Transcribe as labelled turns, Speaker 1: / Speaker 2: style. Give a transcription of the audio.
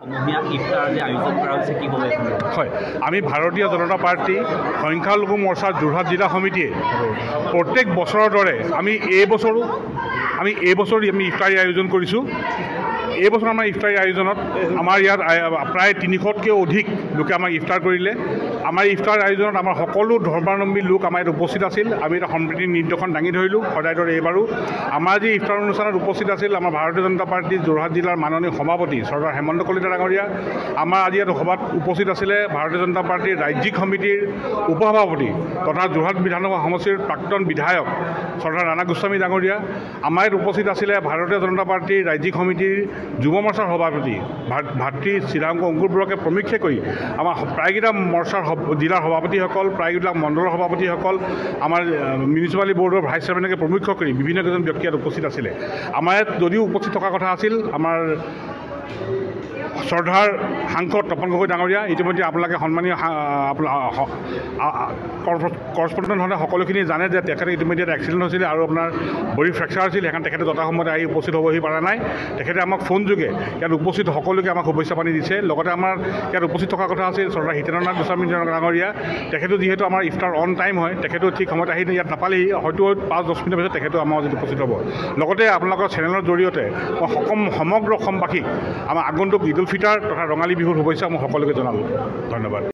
Speaker 1: সমূহীয়া ইফতাৰ যে আয়োজন কৰা হৈছে কি ক'ব?
Speaker 2: হয়, আমি ভাৰতীয় জনতা পাৰ্টি সংখ্যালঘু মৰ্চাৰ যোৰহাট জিলা সমিতিয়ে প্ৰত্যেক বছৰৰ দৰে আমি এইবছৰো আমি ইফতাৰী আয়োজন কৰিছোঁ। এইবছৰ আমাৰ ইফতাৰী আয়োজনত আমাৰ ইয়াত প্ৰায় 300তকৈ অধিক লোকে আমাৰ ইফতাৰ কৰিলে। আমাৰ ইফতাৰ আয়োজনত আমাৰ সকলো ধৰ্মাৱলম্বী লোক আমাৰ ইয়াত উপস্থিত আছিল। আমি এটা সম্প্ৰীতিৰ নিৰ্দেশন দাঙি ধৰিলোঁ। সদায় দৰে এইবাৰো আমাৰ যি ইফতাৰ অনুষ্ঠানত উপস্থিত আছিল আমাৰ ভাৰতীয় জনতা পাৰ্টীৰ যোৰহাট জিলাৰ মাননীয় সভাপতি চৰ্দাৰ হেমন্ত কলিতা ডাঙৰীয়া। আমাৰ আজি ইয়াত সভাত উপস্থিত আছিলে ভাৰতীয় জনতা পাৰ্টীৰ ৰাজ্যিক সমিতিৰ উপসভাপতি তথা যোৰহাট বিধানসভা সমষ্টিৰ প্ৰাক্তন বিধায়ক চৰ্দাৰ ৰাণা গোস্বামী ডাঙৰীয়া। আমাৰ ইয়াত উপস্থিত আছিলে ভাৰতীয় জনতা পাৰ্টীৰ ৰাজ্যিক সমিতিৰ যুৱ মৰ্চাৰ সভাপতি ভাতৃ শ্ৰীৰাংক অংকুৰ বৰুৱাকে প্ৰমুখ্যে কৰি আমাৰ প্ৰায়কেইটা মৰ্চাৰ জিলাৰ সভাপতিসকল, প্ৰায়কেইটা মণ্ডলৰ সভাপতিসকল, আমাৰ মিউনিচিপালিটি বৰ্ডৰ ভাইচ চেয়াৰমেনকে প্ৰমুখ্য কৰি বিভিন্ন কেইজন ব্যক্তি ইয়াত উপস্থিত আছিলে। আমাৰ ইয়াত যদিও উপস্থিত থকা কথা আছিল আমাৰ শ্ৰদ্ধাৰ সাংসদ তপন গগৈ ডাঙৰীয়া, ইতিমধ্যে আপোনালোকে সন্মানীয় কৰস্পণ্ডেণ্ট হ'লে সকলোখিনি জানে যে তেখেতে ইতিমধ্যে এটা এক্সিডেণ্ট হৈছিলে আৰু আপোনাৰ ভৰি ফ্ৰেকচাৰ হৈছিল। সেইকাৰণে তেখেতে যথাসময়ত আহি উপস্থিত হ'বহি পৰা নাই। তেখেতে আমাক ফোন যোগে ইয়াত উপস্থিত সকলোকে আমাক শুভেচ্ছা পানী দিছে। লগতে আমাৰ ইয়াত উপস্থিত থকা কথা আছিল চৰ্দাৰ হিতেন্দ্ৰনাথ গোস্বামী ডাঙৰীয়া। তেখেতো যিহেতু আমাৰ ইফতাৰ অন টাইম হয়, তেখেতো ঠিক সময়ত আহি ইয়াত নাপালেহি, হয়তো 5-10 মিনিটৰ পিছত তেখেতো আমাৰ মাজত উপস্থিত হ'ব। লগতে আপোনালোকৰ চেনেলৰ জৰিয়তে মই সমগ্ৰ অসমবাসীক আমাৰ আগন্তুক ঈদ উল ফিতৰ তথা ৰঙালী বিহুৰ শুভেচ্ছা মই সকলোকে জনালোঁ। ধন্যবাদ।